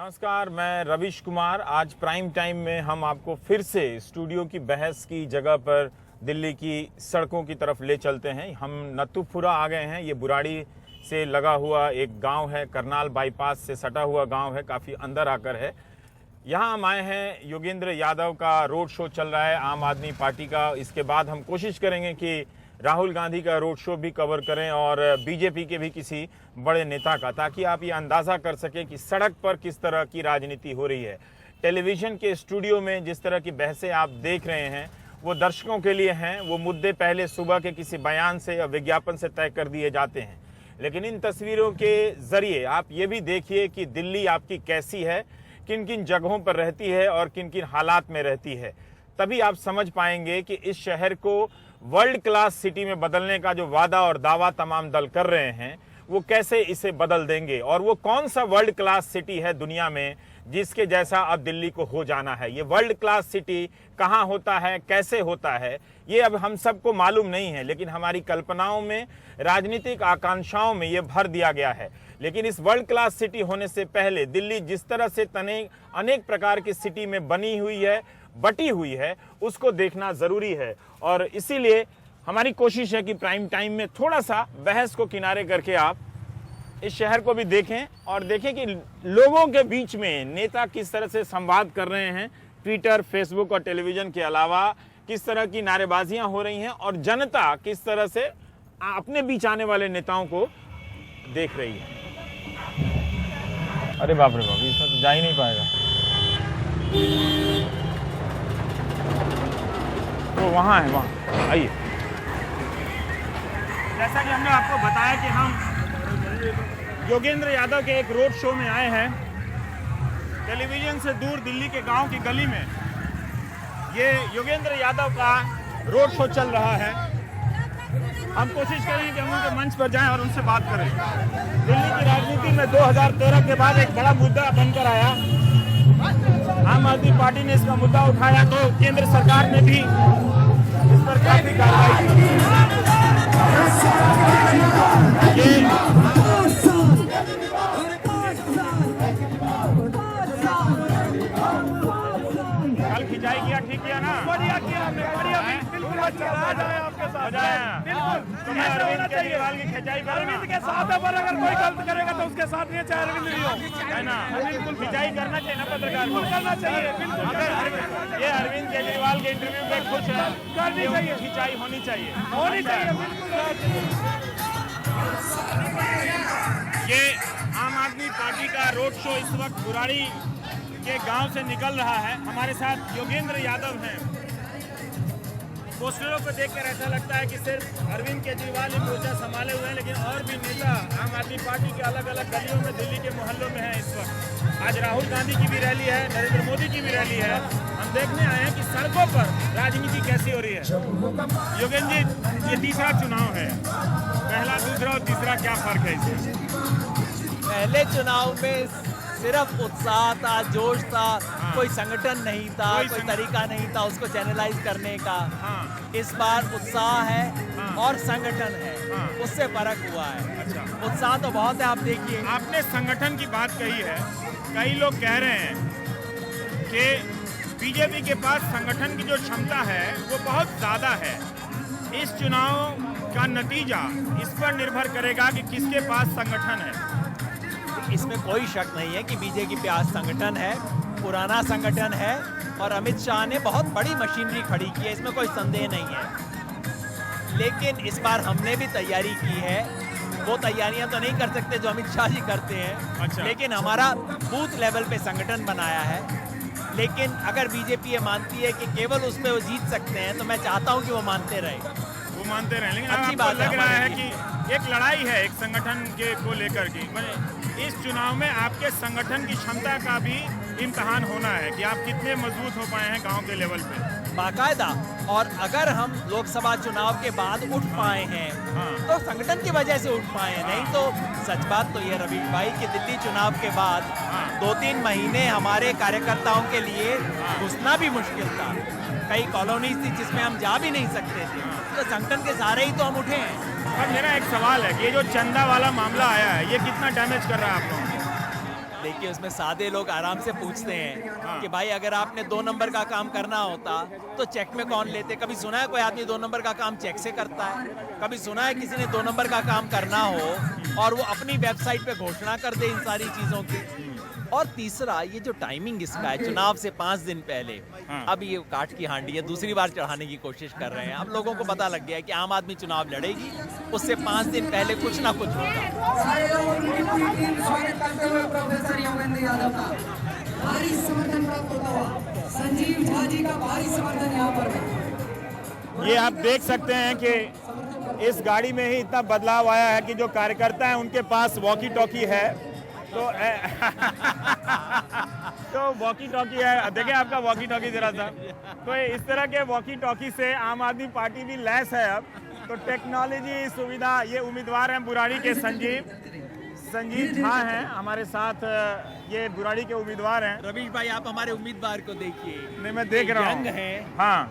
नमस्कार, मैं रविश कुमार। आज प्राइम टाइम में हम आपको फिर से स्टूडियो की बहस की जगह पर दिल्ली की सड़कों की तरफ ले चलते हैं। हम नत्थूपुरा आ गए हैं। ये बुराड़ी से लगा हुआ एक गांव है, करनाल बाईपास से सटा हुआ गांव है, काफ़ी अंदर आकर है। यहाँ हम आए हैं, योगेंद्र यादव का रोड शो चल रहा है आम आदमी पार्टी का। इसके बाद हम कोशिश करेंगे कि राहुल गांधी का रोड शो भी कवर करें और बीजेपी के भी किसी बड़े नेता का, ताकि आप ये अंदाज़ा कर सकें कि सड़क पर किस तरह की राजनीति हो रही है। टेलीविज़न के स्टूडियो में जिस तरह की बहसें आप देख रहे हैं वो दर्शकों के लिए हैं। वो मुद्दे पहले सुबह के किसी बयान से या विज्ञापन से तय कर दिए जाते हैं, लेकिन इन तस्वीरों के ज़रिए आप ये भी देखिए कि दिल्ली आपकी कैसी है, किन किन जगहों पर रहती है और किन किन हालात में रहती है। तभी आप समझ पाएंगे कि इस शहर को वर्ल्ड क्लास सिटी में बदलने का जो वादा और दावा तमाम दल कर रहे हैं वो कैसे इसे बदल देंगे, और वो कौन सा वर्ल्ड क्लास सिटी है दुनिया में जिसके जैसा अब दिल्ली को हो जाना है। ये वर्ल्ड क्लास सिटी कहाँ होता है, कैसे होता है, ये अब हम सबको मालूम नहीं है, लेकिन हमारी कल्पनाओं में, राजनीतिक आकांक्षाओं में ये भर दिया गया है। लेकिन इस वर्ल्ड क्लास सिटी होने से पहले दिल्ली जिस तरह से अनेक प्रकार की सिटी में बनी हुई है, बटी हुई है, उसको देखना ज़रूरी है। और इसीलिए हमारी कोशिश है कि प्राइम टाइम में थोड़ा सा बहस को किनारे करके आप इस शहर को भी देखें और देखें कि लोगों के बीच में नेता किस तरह से संवाद कर रहे हैं। ट्विटर, फेसबुक और टेलीविज़न के अलावा किस तरह की नारेबाजियां हो रही हैं और जनता किस तरह से अपने बीच आने वाले नेताओं को देख रही है। अरे बाप रे बाप, इसमें तो जा ही नहीं पाएगा। तो वहाँ है, वहाँ आइए। जैसा कि हमने आपको बताया कि हम योगेंद्र यादव के एक रोड शो में आए हैं, टेलीविजन से दूर दिल्ली के गांव की गली में। ये योगेंद्र यादव का रोड शो चल रहा है। हम कोशिश करेंगे कि हम उनके मंच पर जाएं और उनसे बात करें। दिल्ली की राजनीति में 2013 के बाद एक बड़ा मुद्दा बनकर आया। आम आदमी पार्टी ने इसका मुद्दा उठाया तो केंद्र सरकार ने भी इस पर काफी कार्रवाई की। कल खिंचाई किया, ठीक किया ना? बढ़िया किया हमने, बढ़िया, बिल्कुल अच्छा आपके साथ। बिल्कुल अरविंद केजरीवाल की खिंचाई करो। अरविंद के साथ है, पर अगर कोई गलत करेगा तो उसके साथ नहीं, चाहे अरविंद भी हो, है ना? बिल्कुल खिंचाई करना चाहिए ना पत्रकार को, करना चाहिए। बिल्कुल अगर ये अरविंद केजरीवाल के इंटरव्यू पे खुश है, करनी चाहिए, खिंचाई होनी चाहिए, होनी चाहिए। ये आम आदमी पार्टी का रोड शो इस वक्त बुराड़ी के गांव से निकल रहा है। हमारे साथ योगेंद्र यादव हैं। पोस्टरों को देखकर ऐसा लगता है कि सिर्फ अरविंद केजरीवाल ही मोर्चा संभाले हुए हैं, लेकिन और भी नेता आम आदमी पार्टी के अलग अलग गलियों में, दिल्ली के मोहल्लों में हैं इस वक्त। आज राहुल गांधी की भी रैली है, नरेंद्र मोदी की भी रैली है। हम देखने आए हैं कि सड़कों पर राजनीति कैसी हो रही है। योगेंद्र जी, ये तीसरा चुनाव है, पहला, दूसरा और तीसरा क्या फर्क है इसमें? पहले चुनाव में सिर्फ उत्साह था, जोश था, कोई संगठन नहीं था, कोई तरीका नहीं था उसको चैनलाइज करने का। इस बार उत्साह है और संगठन है, उससे फर्क हुआ है। अच्छा, उत्साह तो बहुत है। आप देखिए, आपने संगठन की बात कही है। कई लोग कह रहे हैं कि बीजेपी के पास संगठन की जो क्षमता है वो बहुत ज़्यादा है। इस चुनाव का नतीजा इस पर निर्भर करेगा कि किसके पास संगठन है। इसमें कोई शक नहीं है कि बीजेपी के पास संगठन है, पुराना संगठन है, और अमित शाह ने बहुत बड़ी मशीनरी खड़ी की है, इसमें कोई संदेह नहीं है। लेकिन इस बार हमने भी तैयारी की है। वो तैयारियां तो नहीं कर सकते जो अमित शाह जी करते हैं। अच्छा। लेकिन हमारा बूथ लेवल पे संगठन बनाया है। लेकिन अगर बीजेपी ये मानती है कि केवल उस पर वो जीत सकते हैं, तो मैं चाहता हूँ कि वो मानते रहे, वो मानते रहे। लेकिन अच्छी बात लग रहा है कि एक लड़ाई है एक संगठन के को लेकर की। इस चुनाव में आपके संगठन की क्षमता का भी इम्तहान होना है कि आप कितने मजबूत हो पाए हैं गांव के लेवल पे, बाकायदा। और अगर हम लोकसभा चुनाव के बाद उठ पाए हैं तो संगठन की वजह से उठ पाए हैं। नहीं तो सच बात तो ये रवीश भाई कि दिल्ली चुनाव के बाद 2-3 महीने हमारे कार्यकर्ताओं के लिए घुसना भी मुश्किल था। कई कॉलोनीज थी जिसमें हम जा भी नहीं सकते थे, तो संगठन के सहारे ही तो हम उठे हैं। और मेरा एक सवाल है कि ये जो चंदा वाला मामला आया है, ये कितना डैमेज कर रहा है आप लोगों को? देखिए उसमें सादे लोग आराम से पूछते हैं कि भाई अगर आपने 2 नंबर का काम करना होता तो चेक में कौन लेते। कभी सुना है कोई आदमी 2 नंबर का काम चेक से करता है? कभी सुना है किसी ने 2 नंबर का काम करना हो और वो अपनी वेबसाइट पे घोषणा कर दे इन सारी चीजों की? और तीसरा, ये जो टाइमिंग इसका है, चुनाव से 5 दिन पहले अब ये काठ की हांडी है, दूसरी बार चढ़ाने की कोशिश कर रहे हैं। अब लोगों को पता लग गया है कि आम आदमी चुनाव लड़ेगी, उससे 5 दिन पहले कुछ ना कुछ होगा। सारे लोग उनकी टीम स्वागत करते हुए प्रोफेसर योगेंद्र यादव का भारी समर्थन प्राप्त होता हुआ संजीव झा जी का भारी समर्थन यहाँ पर है। ये आप देख सकते हैं कि इस गाड़ी में ही इतना बदलाव आया है कि जो कार्यकर्ता हैं उनके पास वॉकी टॉकी है। तो तो वॉकी टॉकी है, देखिए आपका वॉकी टॉकी जरा सा। तो इस तरह के वॉकी टॉकी से आम आदमी पार्टी भी लैस है अब। तो टेक्नोलॉजी सुविधा, ये उम्मीदवार हैं बुराड़ी के संजीव झा हैं हमारे साथ, ये बुराड़ी के उम्मीदवार हैं। रवीश भाई, आप हमारे उम्मीदवार को देखिए। नहीं, मैं देख रहा हूँ। यंग है, हाँ,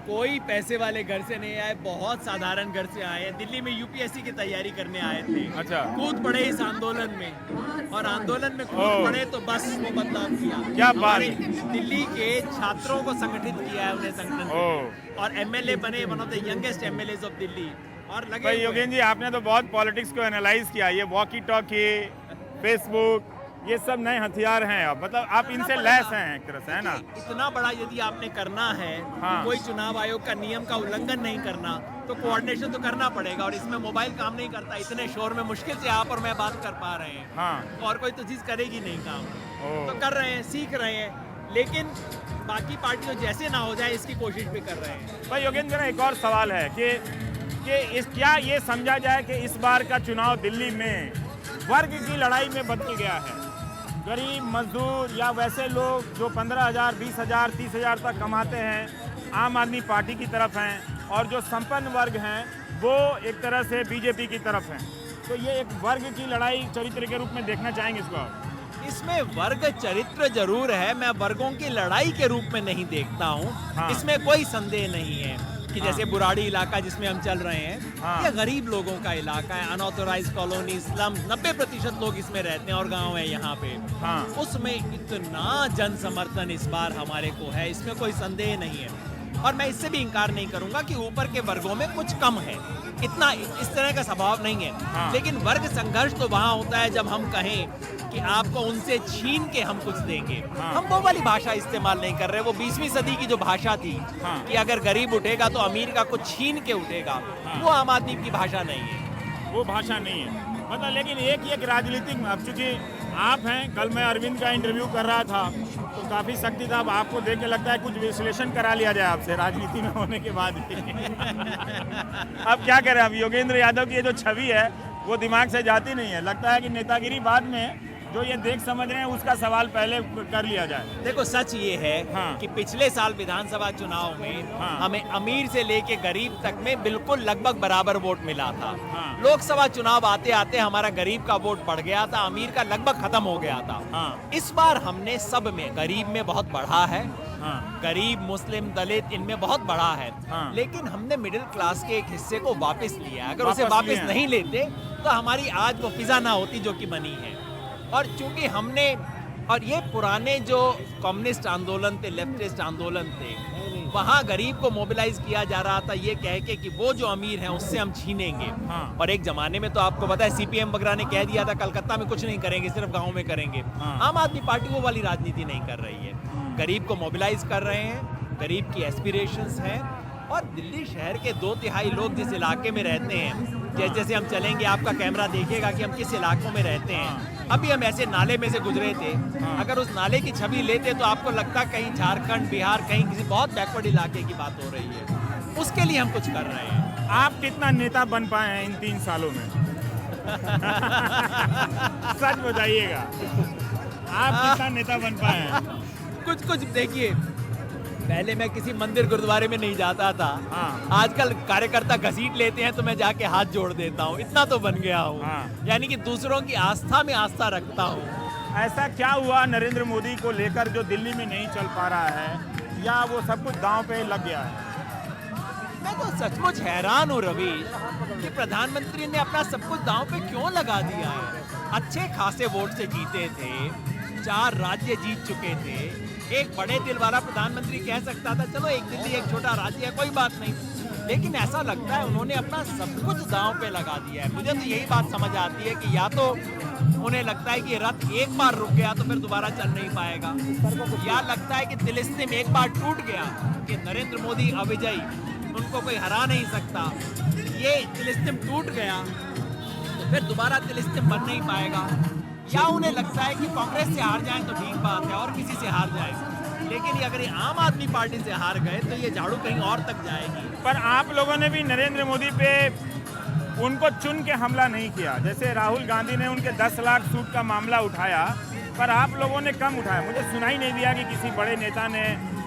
कोई पैसे वाले घर से नहीं आए, बहुत साधारण घर से आए। दिल्ली में यूपीएससी की तैयारी करने आए थे। अच्छा। कूद पड़े इस आंदोलन में, और आंदोलन में कूद पड़े तो बस वो बदलाव किया। क्या बात। हमारे दिल्ली के छात्रों को संगठित किया है, उन्हें संगठन किया। और एमएलए बने, one of the youngest MLA of Delhi. और लगे भाई योगेंद्र जी, आपने तो बहुत पॉलिटिक्स को एनालाइज किया। ये वॉकी टॉकी, फेसबुक, ये सब नए हथियार हैं अब, मतलब आप इनसे लैस हैं एक तरह से, है ना? इतना बड़ा यदि आपने करना है, हाँ। कोई चुनाव आयोग का नियम का उल्लंघन नहीं करना, तो कोऑर्डिनेशन तो करना पड़ेगा। और इसमें मोबाइल काम नहीं करता, इतने शोर में मुश्किल से आप और मैं बात कर पा रहे हैं। हाँ। और कोई तो चीज करेगी नहीं काम, तो कर रहे हैं, सीख रहे हैं। लेकिन बाकी पार्टियों जैसे ना हो जाए इसकी कोशिश भी कर रहे हैं। भाई योगेंद्र, एक और सवाल है कि क्या ये समझा जाए कि इस बार का चुनाव दिल्ली में वर्ग की लड़ाई में बदल गया है? गरीब, मजदूर या वैसे लोग जो 15,000, 20,000, 30,000 तक कमाते हैं, आम आदमी पार्टी की तरफ हैं, और जो संपन्न वर्ग हैं वो एक तरह से बीजेपी की तरफ हैं। तो ये एक वर्ग की लड़ाई चरित्र के रूप में देखना चाहेंगे इसको आप? इसमें वर्ग चरित्र जरूर है, मैं वर्गों की लड़ाई के रूप में नहीं देखता हूँ। हाँ। इसमें कोई संदेह नहीं है कि जैसे बुराड़ी इलाका जिसमें हम चल रहे हैं, हाँ। ये गरीब लोगों का इलाका है, अनऑथोराइज्ड कॉलोनी, स्लम, 90% लोग इसमें रहते हैं और गांव है यहाँ पे। हाँ। उसमें इतना जन समर्थन इस बार हमारे को है, इसमें कोई संदेह नहीं है। और मैं इससे भी इनकार नहीं करूंगा कि ऊपर के वर्गों में कुछ कम है, इतना इस तरह का स्वभाव नहीं है। हाँ। लेकिन वर्ग संघर्ष तो वहाँ होता है जब हम कहें कि आपको उनसे छीन के हम कुछ देंगे। हाँ। हम वो वाली भाषा इस्तेमाल नहीं कर रहे। वो 20वीं सदी की जो भाषा थी, हाँ। कि अगर गरीब उठेगा तो अमीर का कुछ छीन के उठेगा, हाँ। वो आम आदमी की भाषा नहीं है। वो भाषा नहीं है, मतलब। लेकिन एक राजनीतिक, अब चूंकि आप हैं, कल मैं अरविंद का इंटरव्यू कर रहा था तो काफ़ी सख्ती था। अब आपको देख के लगता है कुछ विश्लेषण करा लिया जाए आपसे राजनीति में होने के बाद भी। अब क्या करें, अब योगेंद्र यादव की ये जो छवि है वो दिमाग से जाती नहीं है। लगता है कि नेतागिरी बाद में, जो ये देख समझ रहे हैं उसका सवाल पहले कर लिया जाए। देखो सच ये है, हाँ। कि पिछले साल विधानसभा चुनाव में, हाँ। हमें अमीर से लेके गरीब तक में बिल्कुल लगभग बराबर वोट मिला था। हाँ। लोकसभा चुनाव आते आते हमारा गरीब का वोट बढ़ गया था, अमीर का लगभग खत्म हो गया था। हाँ। इस बार हमने सब में, गरीब में बहुत बढ़ा है, हाँ। गरीब, मुस्लिम, दलित, इनमें बहुत बढ़ा है। हाँ। लेकिन हमने मिडिल क्लास के एक हिस्से को वापस लिया। अगर उसे वापस वापस लिए हैं। नहीं लेते तो हमारी आज वो फिजा ना होती जो कि बनी है। और चूंकि हमने, और ये पुराने जो कम्युनिस्ट आंदोलन थे, लेफ्टिस्ट आंदोलन थे, वहाँ गरीब को मोबिलाइज किया जा रहा था ये कह के कि वो जो अमीर हैं उससे हम छीनेंगे। हाँ। और एक जमाने में तो आपको पता है सीपीएम वगैरह ने कह दिया था कलकत्ता में कुछ नहीं करेंगे, सिर्फ गाँव में करेंगे। हाँ। आम आदमी पार्टी वो वाली राजनीति नहीं कर रही है, गरीब को मोबिलाइज कर रहे हैं, गरीब की एस्पिरेशंस हैं। और दिल्ली शहर के 2/3 लोग जिस इलाके में रहते हैं, जैसे जैसे हम चलेंगे आपका कैमरा देखेगा कि हम किस इलाकों में रहते हैं। अभी हम ऐसे नाले में से गुजरे थे, अगर उस नाले की छवि लेते तो आपको लगता कहीं झारखंड, बिहार, कहीं किसी बहुत बैकवर्ड इलाके की बात हो रही है। उसके लिए हम कुछ कर रहे हैं। आप कितना नेता बन पाए हैं इन 3 सालों में? सच बताइएगा, आप कितना नेता बन पाए हैं? कुछ देखिए, पहले मैं किसी मंदिर गुरुद्वारे में नहीं जाता था। हाँ। आजकल कार्यकर्ता घसीट लेते हैं तो मैं जाके हाथ जोड़ देता हूँ, इतना तो बन गया हूँ। हाँ। यानी कि दूसरों की आस्था में आस्था रखता हूँ। ऐसा क्या हुआ नरेंद्र मोदी को लेकर जो दिल्ली में नहीं चल पा रहा है, या वो सब कुछ दांव पे लग गया है? मैं तो सचमुच हैरान हूँ रवि कि प्रधानमंत्री ने अपना सब कुछ दांव पे क्यों लगा दिया है। अच्छे खासे वोट से जीते थे, 4 राज्य जीत चुके थे। एक बड़े दिल वाला प्रधानमंत्री कह सकता था चलो एक दिल्ली एक छोटा राज्य है, कोई बात नहीं, लेकिन ऐसा लगता है उन्होंने अपना सब कुछ दांव पे लगा दिया है। मुझे तो यही बात समझ आती है कि या तो उन्हें लगता है कि ये रथ एक बार रुक गया तो फिर दोबारा चल नहीं पाएगा, या लगता है कि तिलिस्म एक बार टूट गया कि नरेंद्र मोदी अविजयी, उनको कोई हरा नहीं सकता, ये तिलिस्म टूट गया तो फिर दोबारा तिलिस्म बन नहीं पाएगा, या उन्हें लगता है कि कांग्रेस से हार जाए तो ठीक बात है और किसी से हार जाए, लेकिन अगर ये आम आदमी पार्टी से हार गए तो ये झाड़ू कहीं और तक जाएगी। पर आप लोगों ने भी नरेंद्र मोदी पे उनको चुन के हमला नहीं किया, जैसे राहुल गांधी ने उनके 10 लाख सूट का मामला उठाया, पर आप लोगों ने कम उठाया। मुझे सुनाई नहीं दिया कि किसी बड़े नेता ने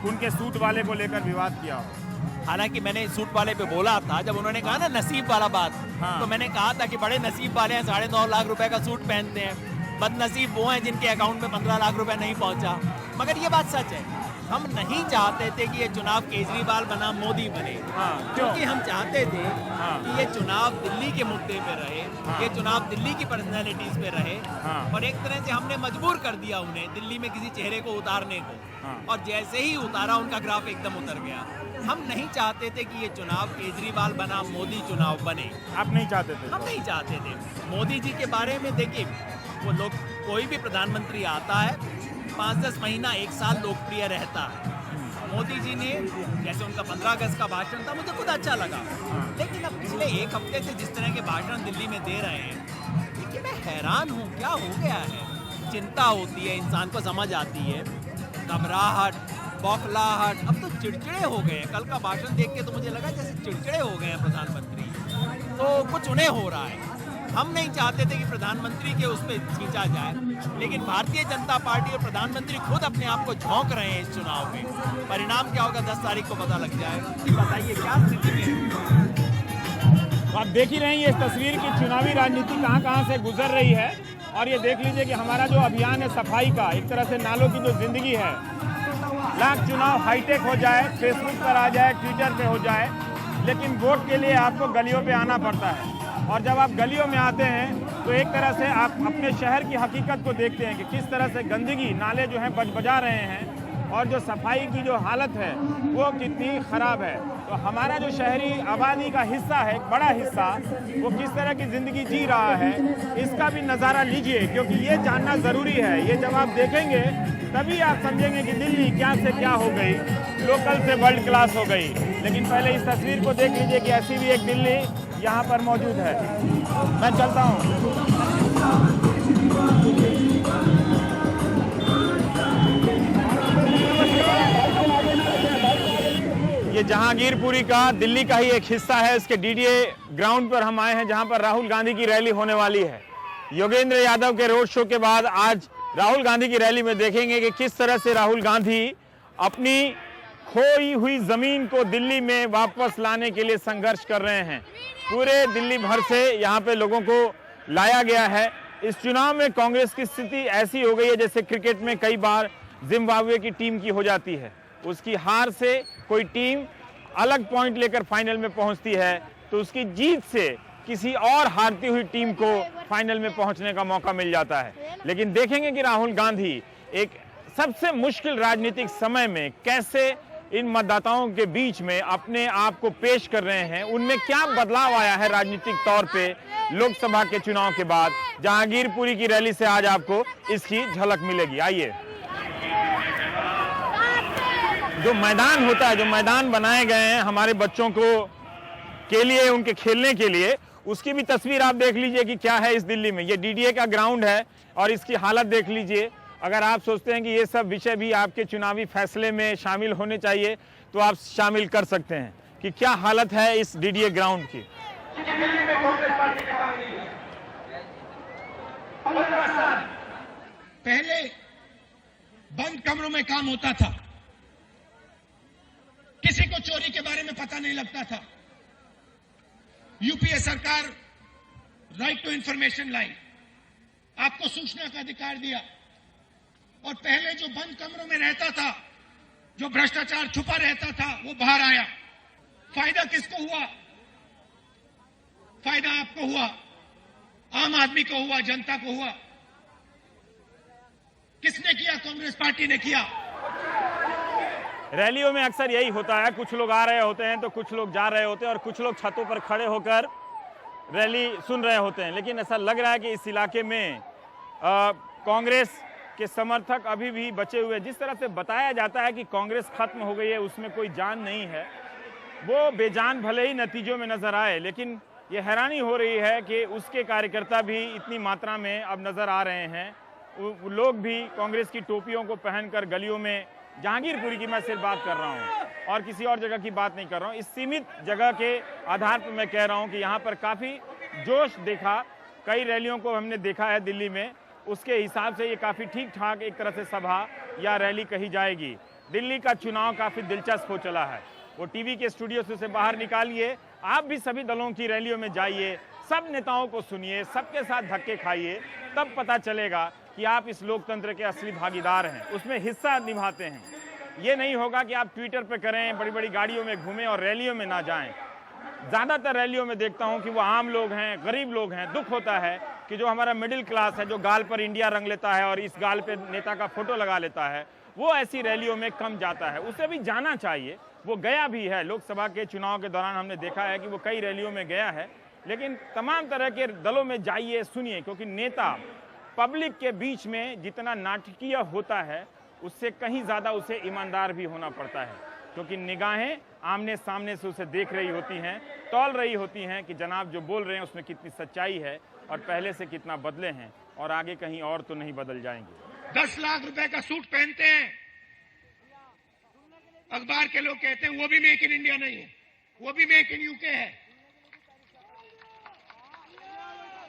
उनके सूट वाले को लेकर विवाद किया हो। हालांकि मैंने सूट वाले पे बोला था, जब उन्होंने कहा ना नसीब वाला बात, हाँ। तो मैंने कहा था कि बड़े नसीब वाले हैं, 9.5 लाख रुपए का सूट पहनते हैं, बदनसीब वो हैं जिनके अकाउंट में 15 लाख रुपए नहीं पहुंचा। मगर ये बात सच है, हम नहीं चाहते थे कि ये चुनाव केजरीवाल बना मोदी बने, क्योंकि हम चाहते थे कि ये चुनाव दिल्ली के मुद्दे पे रहे, ये चुनाव दिल्ली की पर्सनैलिटीज पे रहे, और एक तरह से हमने मजबूर कर दिया उन्हें दिल्ली में किसी चेहरे को उतारने को, और जैसे ही उतारा उनका ग्राफ एकदम उतर गया। हम नहीं चाहते थे कि ये चुनाव केजरीवाल बना मोदी चुनाव बने। आप नहीं चाहते थे? हम नहीं चाहते थे। मोदी जी के बारे में देखिए, वो लोग, कोई भी प्रधानमंत्री आता है 5-10 महीना 1 साल लोकप्रिय रहता है। मोदी जी ने, जैसे उनका 15 अगस्त का भाषण था, मुझे खुद अच्छा लगा, लेकिन अब पिछले 1 हफ्ते से जिस तरह के भाषण दिल्ली में दे रहे हैं, देखिए मैं हैरान हूँ, क्या हो गया है। चिंता होती है, इंसान को समझ आती है, घबराहट, बौखलाहट, अब तो चिड़चिड़े हो गए हैं। कल का भाषण देख के तो मुझे लगा जैसे चिड़चिड़े हो गए हैं प्रधानमंत्री, तो कुछ उन्हें हो रहा है। हम नहीं चाहते थे कि प्रधानमंत्री के उस पर खींचा जाए, लेकिन भारतीय जनता पार्टी और प्रधानमंत्री खुद अपने आप को झोंक रहे हैं इस चुनाव में। परिणाम क्या होगा 10 तारीख को पता लग जाए। बताइए क्या स्थिति है। तो आप देख ही रहे हैं ये तस्वीर की चुनावी राजनीति कहां से गुजर रही है, और ये देख लीजिए कि हमारा जो अभियान है सफाई का, एक तरह से नालों की जो जिंदगी है, लाख चुनाव हाईटेक हो जाए, फेसबुक पर आ जाए, ट्विटर पे हो जाए, लेकिन वोट के लिए आपको गलियों पे आना पड़ता है। और जब आप गलियों में आते हैं तो एक तरह से आप अपने शहर की हकीकत को देखते हैं कि किस तरह से गंदगी, नाले जो हैं बजा रहे हैं, और जो सफाई की जो हालत है वो कितनी ख़राब है। तो हमारा जो शहरी आबादी का हिस्सा है, एक बड़ा हिस्सा, वो किस तरह की ज़िंदगी जी रहा है, इसका भी नज़ारा लीजिए, क्योंकि ये जानना ज़रूरी है। ये जब आप देखेंगे तभी आप समझेंगे कि दिल्ली क्या से क्या हो गई, लोकल से वर्ल्ड क्लास हो गई। लेकिन पहले इस तस्वीर को देख लीजिए कि ऐसी भी एक दिल्ली यहाँ पर मौजूद है। मैं चलता हूँ। ये जहांगीरपुरी का दिल्ली का ही एक हिस्सा है। इसके डीडीए ग्राउंड पर हम आए हैं, जहां पर राहुल गांधी की रैली होने वाली है। योगेंद्र यादव के रोड शो के बाद आज राहुल गांधी की रैली में देखेंगे कि किस तरह से राहुल गांधी अपनी खोई हुई जमीन को दिल्ली में वापस लाने के लिए संघर्ष कर रहे हैं। पूरे दिल्ली भर से यहाँ पे लोगों को लाया गया है। इस चुनाव में कांग्रेस की स्थिति ऐसी हो गई है जैसे क्रिकेट में कई बार जिम्बाब्वे की टीम की हो जाती है। उसकी हार से कोई टीम अलग पॉइंट लेकर फाइनल में पहुंचती है, तो उसकी जीत से किसी और हारती हुई टीम को फाइनल में पहुंचने का मौका मिल जाता है। लेकिन देखेंगे कि राहुल गांधी एक सबसे मुश्किल राजनीतिक समय में कैसे इन मतदाताओं के बीच में अपने आप को पेश कर रहे हैं। उनमें क्या बदलाव आया है राजनीतिक तौर पे लोकसभा के चुनाव के बाद। जहांगीरपुरी की रैली से आज आपको इसकी झलक मिलेगी। आइए, जो मैदान होता है, जो मैदान बनाए गए हैं हमारे बच्चों को के लिए, उनके खेलने के लिए, उसकी भी तस्वीर आप देख लीजिए कि क्या है इस दिल्ली में। ये डीडीए का ग्राउंड है और इसकी हालत देख लीजिए। अगर आप सोचते हैं कि ये सब विषय भी आपके चुनावी फैसले में शामिल होने चाहिए तो आप शामिल कर सकते हैं कि क्या हालत है इस डीडीए ग्राउंड की। पहले बंद कमरों में काम होता था, किसी को चोरी के बारे में पता नहीं लगता था। यूपीए सरकार राइट टू इंफॉर्मेशन लाई, आपको सूचना का अधिकार दिया, और पहले जो बंद कमरों में रहता था, जो भ्रष्टाचार छुपा रहता था, वो बाहर आया। फायदा किसको हुआ? फायदा आपको हुआ, आम आदमी को हुआ, जनता को हुआ। किसने किया? कांग्रेस पार्टी ने किया। रैलियों में अक्सर यही होता है, कुछ लोग आ रहे होते हैं तो कुछ लोग जा रहे होते हैं और कुछ लोग छतों पर खड़े होकर रैली सुन रहे होते हैं। लेकिन ऐसा लग रहा है कि इस इलाके में कांग्रेस के समर्थक अभी भी बचे हुए हैं। जिस तरह से बताया जाता है कि कांग्रेस खत्म हो गई है, उसमें कोई जान नहीं है, वो बेजान भले ही नतीजों में नजर आए, लेकिन ये हैरानी हो रही है कि उसके कार्यकर्ता भी इतनी मात्रा में अब नजर आ रहे हैं। वो लोग भी कांग्रेस की टोपियों को पहनकर गलियों में, जहांगीरपुरी की मैं सिर्फ बात कर रहा हूँ और किसी और जगह की बात नहीं कर रहा हूँ, इस सीमित जगह के आधार पर मैं कह रहा हूँ कि यहाँ पर काफ़ी जोश देखा। कई रैलियों को हमने देखा है दिल्ली में, उसके हिसाब से ये काफ़ी ठीक ठाक एक तरह से सभा या रैली कही जाएगी। दिल्ली का चुनाव काफ़ी दिलचस्प हो चला है। वो टीवी के स्टूडियो से बाहर निकालिए, आप भी सभी दलों की रैलियों में जाइए, सब नेताओं को सुनिए, सबके साथ धक्के खाइए, तब पता चलेगा कि आप इस लोकतंत्र के असली भागीदार हैं, उसमें हिस्सा निभाते हैं। ये नहीं होगा कि आप ट्विटर पे करें, बड़ी बड़ी गाड़ियों में घूमें और रैलियों में ना जाएं। ज़्यादातर रैलियों में देखता हूं कि वो आम लोग हैं, गरीब लोग हैं। दुख होता है कि जो हमारा मिडिल क्लास है, जो गाल पर इंडिया रंग लेता है और इस गाल पे नेता का फोटो लगा लेता है, वो ऐसी रैलियों में कम जाता है। उसे भी जाना चाहिए, वो गया भी है। लोकसभा के चुनाव के दौरान हमने देखा है कि वो कई रैलियों में गया है। लेकिन तमाम तरह के दलों में जाइए, सुनिए, क्योंकि नेता पब्लिक के बीच में जितना नाटकीय होता है, उससे कहीं ज़्यादा उसे ईमानदार भी होना पड़ता है, क्योंकि निगाहें आमने सामने से उसे देख रही होती हैं, तौल रही होती हैं कि जनाब जो बोल रहे हैं उसमें कितनी सच्चाई है और पहले से कितना बदले हैं और आगे कहीं और तो नहीं बदल जाएंगे। 10 लाख रुपए का सूट पहनते हैं, अखबार के लोग कहते हैं वो भी मेक इन इंडिया नहीं है, वो भी मेक इन यूके है,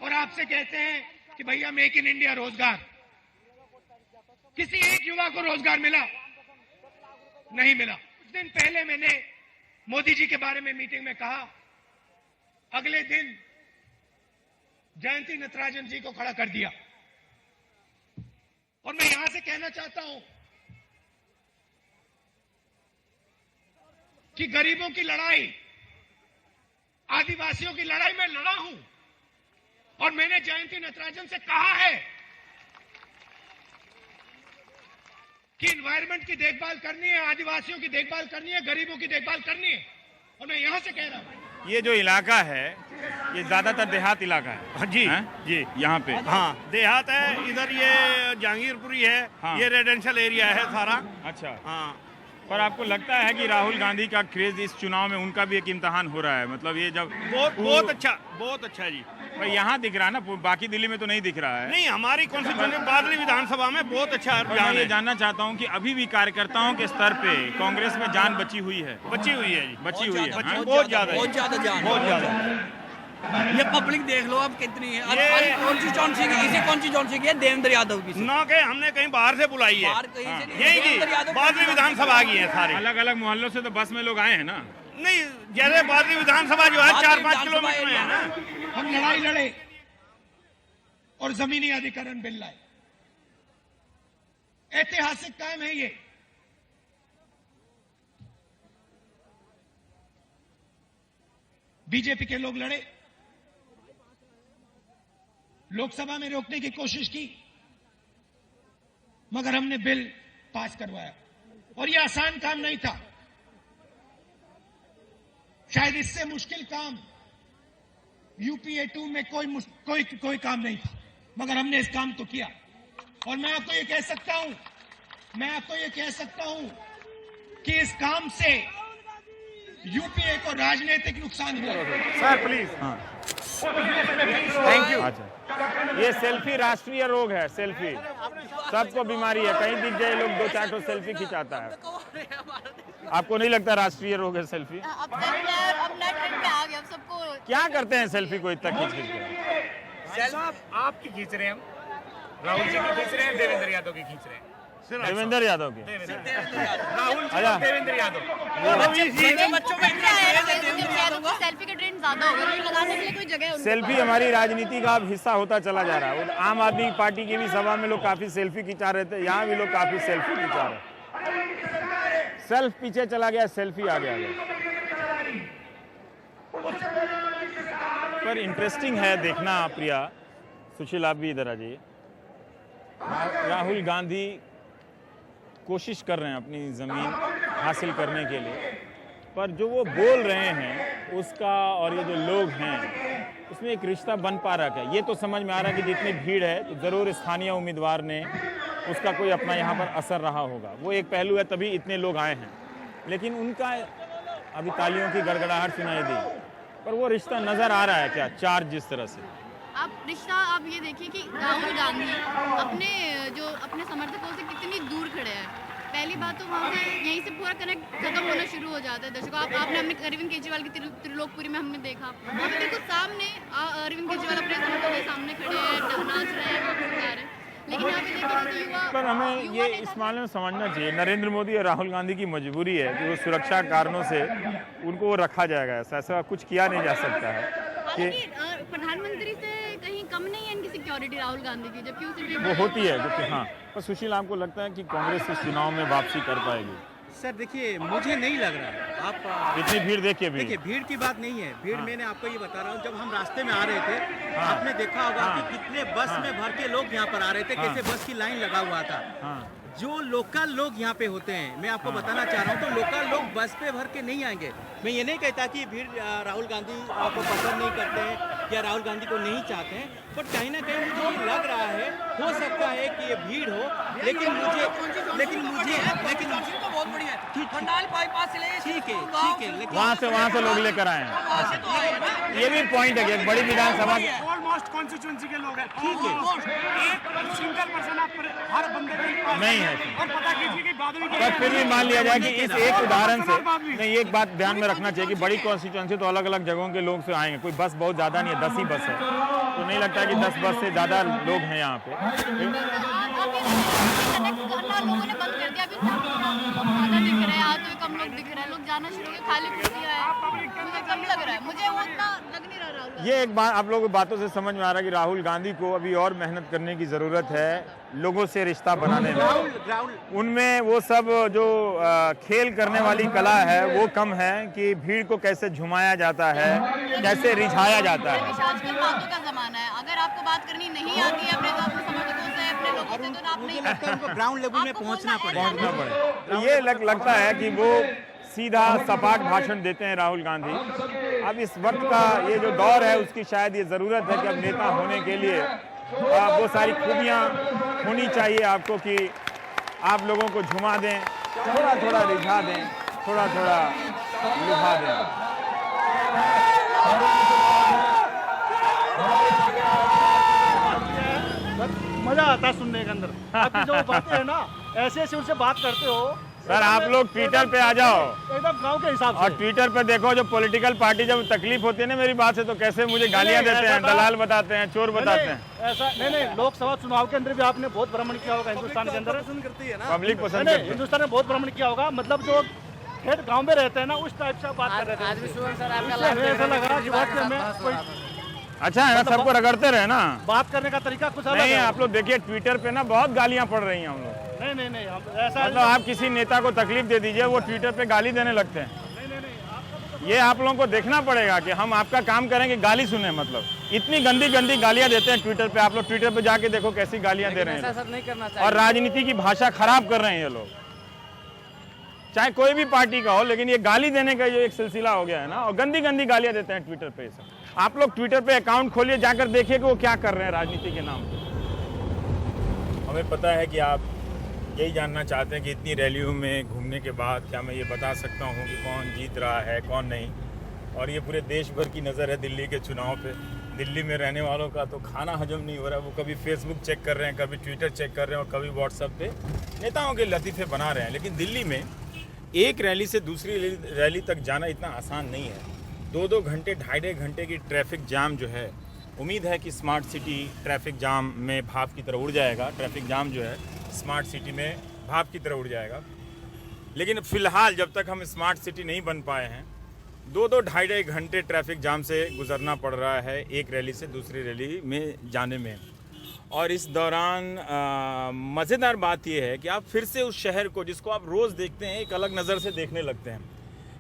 और आपसे कहते हैं कि भैया मेक इन इंडिया रोजगार। किसी एक युवा को रोजगार मिला? नहीं मिला। कुछ दिन पहले मैंने मोदी जी के बारे में मीटिंग में कहा, अगले दिन जयंती नटराजन जी को खड़ा कर दिया। और मैं यहां से कहना चाहता हूं कि गरीबों की लड़ाई, आदिवासियों की लड़ाई मैं लड़ा हूं, और मैंने जयंती नटराजन से कहा है कि एनवायरमेंट की देखभाल करनी है, आदिवासियों की देखभाल करनी है, गरीबों की देखभाल करनी है, और मैं यहां से कह रहा हूं। ये जो इलाका है ये ज्यादातर देहात इलाका है। जी है? जी यहाँ पे हाँ देहात है, इधर ये जहांगीरपुरी है। हाँ। ये रेजिडेंशियल एरिया है सारा। अच्छा, हाँ पर आपको लगता है कि राहुल गांधी का क्रेज इस चुनाव में उनका भी एक इम्तिहान हो रहा है? मतलब ये जब बहुत अच्छा जी। पर यहाँ दिख रहा है ना, बाकी दिल्ली में तो नहीं दिख रहा है। नहीं, हमारी कॉन्स्टिट्यूएंसी बादली विधानसभा में बहुत अच्छा पर मैं ये जानना चाहता हूँ कि अभी भी कार्यकर्ताओं के स्तर पे कांग्रेस में जान बची हुई है? बची हुई है जी, बची हुई है, हाँ? बहुत ज्यादा बहुत ज्यादा जान, बहुत ज्यादा। ये पब्लिक देख लो अब कितनी है। हमारी कॉन्स्टिट्यूएंसी की, इसी कॉन्स्टिट्यूएंसी की है, देवेंद्र यादव की। ना के हमने कहीं बाहर से बुलाई है, बाहर कहीं से नहीं, यही देवेंद्र की यादव बादली विधानसभा की है सारी। अलग अलग मोहल्लों से तो बस में लोग आए हैं ना? नहीं, जैसे बादली विधानसभा जो है बादली 4-5 विधानसभा किलोमीटर में है ना। हम लड़ाई लड़े और जमीनी अधिकरण बिल लाए। ऐतिहासिक काम है ये। बीजेपी के लोग लड़े, लोकसभा में रोकने की कोशिश की, मगर हमने बिल पास करवाया। और यह आसान काम नहीं था, शायद इससे मुश्किल काम यूपीए 2 में कोई काम नहीं था, मगर हमने इस काम को किया। और मैं आपको ये कह सकता हूं कि इस काम से यूपीए को राजनीतिक नुकसान हुआ। Sir please. हाँ, थैंक यू। अच्छा, ये सेल्फी राष्ट्रीय रोग है। सेल्फी सबको बीमारी है, कहीं दिख जाए लोग 2-4 ठो सेल्फी खिंचाता है। आपको नहीं लगता राष्ट्रीय रोग है सेल्फी? अब नया ट्रेंड पे आ गया, अब सबको। क्या करते हैं सेल्फी को इतना खींच खींच के? आपकी खींच रहे हैं हम, राहुल जी की खींच रहे हैं, देवेंद्र यादव की खींच रहे हैं। देवेंद्र यादव के? राहुल जी अच्छा। और देवेंद्र यादव। बच्चों में इतना सेल्फी के ट्रेंड ज्यादा हो गए, लगाने के लिए कोई जगह उनको। सेल्फी हमारी राजनीति का अब हिस्सा होता चला जा रहा है। आम आदमी पार्टी की भी सभा में लोग काफी सेल्फी खिंचा रहे थे, यहाँ भी लोग काफी सेल्फी खिंचा रहे हैं। सेल्फ पीछे चला गया, सेल्फी आगे आ गया। पर इंटरेस्टिंग है देखना। प्रिया, सुशील आप भी इधर आ जाइए। राहुल गांधी कोशिश कर रहे हैं अपनी ज़मीन हासिल करने के लिए, पर जो वो बोल रहे हैं उसका और ये जो लोग हैं उसमें एक रिश्ता बन पा रहा है। ये तो समझ में आ रहा है कि जितनी भीड़ है तो ज़रूर स्थानीय उम्मीदवार ने उसका कोई अपना यहाँ पर असर रहा होगा, वो एक पहलू है, तभी इतने लोग आए हैं। लेकिन उनका अभी तालियों की गड़गड़ाहट सुनाई दी, पर वो रिश्ता नज़र आ रहा है क्या चार्ज जिस तरह से? आप रिश्ता आप ये देखिए कि राहुल गांधी अपने समर्थकों से कितनी दूर खड़े हैं। पहली बात तो वहाँ से यहीं से पूरा कनेक्ट खत्म होना शुरू हो जाता है दर्शकों। आपने अपने अरविंद केजरीवाल की त्रिलोकपुरी में हमने देखा, वहाँ पे बिल्कुल सामने अरविंद केजरीवाल अपने समर्थकों के सामने खड़े हैं, नाच रहे हैं, गा रहे हैं। लेकिन यहाँ पे देखिए युवा, पर हमें ये इस मामले में समझना चाहिए, नरेंद्र मोदी और राहुल गांधी की मजबूरी है कि वो सुरक्षा कारणों से उनको वो रखा जाएगा, ऐसा कुछ किया नहीं जा सकता है कि प्रधानमंत्री से कहीं कम नहीं है इनकी सिक्योरिटी राहुल गांधी की, जबकि उसे वो होती है क्योंकि हाँ। पर सुशील, आपको लगता है कि कांग्रेस इस चुनाव में वापसी कर पाएगी? सर देखिए, मुझे नहीं लग रहा है। आप इतनी भीड़ देखिए, देखिए भीड़ की बात नहीं है, भीड़ मैंने आपको ये बता रहा हूँ, जब हम रास्ते में आ रहे थे आपने देखा होगा कि कितने बस में भर के लोग यहाँ पर आ रहे थे, कैसे बस की लाइन लगा हुआ था। जो लोकल लोग यहाँ पे होते हैं, मैं आपको बताना चाह रहा हूँ, तो लोकल लोग बस पे भर के नहीं आएंगे। मैं ये नहीं कहता कि भीड़ राहुल गांधी को पसंद नहीं करते हैं या राहुल गांधी को नहीं चाहते हैं, पर कहीं ना कहीं मुझे ये लग रहा है, हो सकता है कि ये भीड़ हो, लेकिन मुझे बहुत बढ़िया है, खंडाल बाईपास से लेके ठीक है, लेकिन वहाँ से लोग लेकर आए हैं। ये भी पॉइंट है कि एक बड़ी विधानसभा ऑलमोस्ट कॉन्स्टिट्यूंसी के लोग हैं। ठीक है, एक सिंगल पर्सन आप हर बंदे के पास नहीं है। और पता कीजिए कि बादल की, पर फिर भी मान लिया जाए कि इस एक उदाहरण से नहीं, एक बात ध्यान में रखना चाहिए कि बड़ी कॉन्स्टिट्यूंसी तो अलग अलग जगहों के लोग से आएंगे, कोई बस बहुत ज़्यादा नहीं है, 10 ही बस है, तो नहीं लगता कि 10 बस से ज़्यादा लोग हैं यहाँ पे। लोगों ने बंद कर दिया, अभी ज़्यादा दिख रहे हैं, आते हुए कम लोग दिख रहे हैं, लोग जाना शुरू हो गए, खाली कुर्सियाँ है, मुझे कम लग रहा है, मुझे वो इतना लग नहीं रहा राहुल। ये एक बात आप लोगों की बातों से समझ में आ रहा है कि राहुल गांधी को अभी और मेहनत करने की ज़रूरत है लोगों से रिश्ता बनाने में। उनमें वो सब जो खेल करने वाली कला है वो कम है कि भीड़ को कैसे झुमाया जाता है, कैसे रिझाया जाता है। आजकल बातों का ज़माना है, अगर आपको बात करनी नहीं आती है अपने समर्थकों से, अपने लोगों से, तो आप नहीं, ग्राउंड लेवल में पहुंचना पड़े। तो ये लगता है कि वो सीधा सपाट भाषण देते हैं राहुल गांधी। अब इस वक्त का ये जो दौर है उसकी शायद ये ज़रूरत है कि अब नेता होने के लिए वो सारी खूबियाँ होनी चाहिए आपको कि आप लोगों को झुमा दें, थोड़ा थोड़ा रिझा दें, थोड़ा थोड़ा लुभा दें। मजा आता है सुनने के अंदर। आपकी जो बातें है ना, ऐसे ऐसे उनसे बात करते हो सर, आप लोग ट्विटर पे आ जाओ एकदम गांव के हिसाब से, और ट्विटर पे देखो जो पॉलिटिकल पार्टी जब तकलीफ होती है ना मेरी बात से, तो कैसे मुझे गालियां देते हैं, दलाल बताते हैं, चोर बताते हैं। ऐसा नहीं, लोकसभा चुनाव के अंदर भी आपने बहुत भ्रमण किया होगा हिंदुस्तान के अंदर, पब्लिक पसंद करती है। हिंदुस्तान में बहुत भ्रमण किया होगा, मतलब जो ठेठ गांव में रहते हैं ना, उस टाइप से बात कर रहे थे। ऐसा लगा कि बात में कोई अच्छा है ना, सबको रगड़ते रहे ना, बात करने का तरीका कुछ अलग नहीं है। आप लोग देखिए ट्विटर पे ना बहुत गालियां पड़ रही हैं हम लोग। नहीं, हम ऐसा मतलब आप किसी नेता को तकलीफ दे दीजिए, वो ट्विटर पे गाली देने लगते हैं। ये आप लोगों को देखना पड़ेगा कि हम आपका काम करेंगे गाली सुने, मतलब इतनी गंदी गंदी गालियां देते हैं ट्विटर पे। आप लोग ट्विटर पे जाके देखो कैसी गालियां दे रहे हैं, और राजनीति की भाषा खराब कर रहे हैं ये लोग, चाहे कोई भी पार्टी का हो, लेकिन ये गाली देने का जो एक सिलसिला हो गया है ना, और गंदी गंदी गालियां देते हैं ट्विटर पे। सब आप लोग ट्विटर पे अकाउंट खोलिए, जाकर देखिए कि वो क्या कर रहे हैं राजनीति के नाम पे। हमें पता है कि आप यही जानना चाहते हैं कि इतनी रैलियों में घूमने के बाद क्या मैं ये बता सकता हूँ कि कौन जीत रहा है कौन नहीं, और ये पूरे देश भर की नज़र है दिल्ली के चुनाव पे। दिल्ली में रहने वालों का तो खाना हजम नहीं हो रहा है, वो कभी फेसबुक चेक कर रहे हैं, कभी ट्विटर चेक कर रहे हैं, और कभी व्हाट्सएप पे नेताओं के लतीफ़े बना रहे हैं। लेकिन दिल्ली में एक रैली से दूसरी रैली तक जाना इतना आसान नहीं है। 2-2 घंटे 2.5 घंटे की ट्रैफिक जाम जो है, उम्मीद है कि स्मार्ट सिटी ट्रैफिक जाम में भाप की तरह उड़ जाएगा। ट्रैफिक जाम जो है स्मार्ट सिटी में भाप की तरह उड़ जाएगा। लेकिन फ़िलहाल जब तक हम स्मार्ट सिटी नहीं बन पाए हैं, 2-2 2.5 घंटे ट्रैफिक जाम से गुजरना पड़ रहा है एक रैली से दूसरी रैली में जाने में। और इस दौरान मज़ेदार बात यह है कि आप फिर से उस शहर को जिसको आप रोज़ देखते हैं एक अलग नज़र से देखने लगते हैं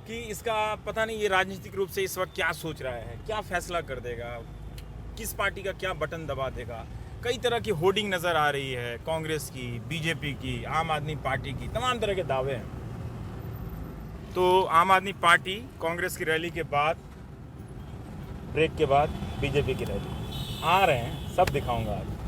कि इसका पता नहीं ये राजनीतिक रूप से इस वक्त क्या सोच रहा है, क्या फ़ैसला कर देगा, किस पार्टी का क्या बटन दबा देगा। कई तरह की होर्डिंग नज़र आ रही है, कांग्रेस की, बीजेपी की, आम आदमी पार्टी की, तमाम तरह के दावे हैं। तो आम आदमी पार्टी कांग्रेस की रैली के बाद, ब्रेक के बाद बीजेपी की रैली आ रहे हैं, सब दिखाऊंगा आज।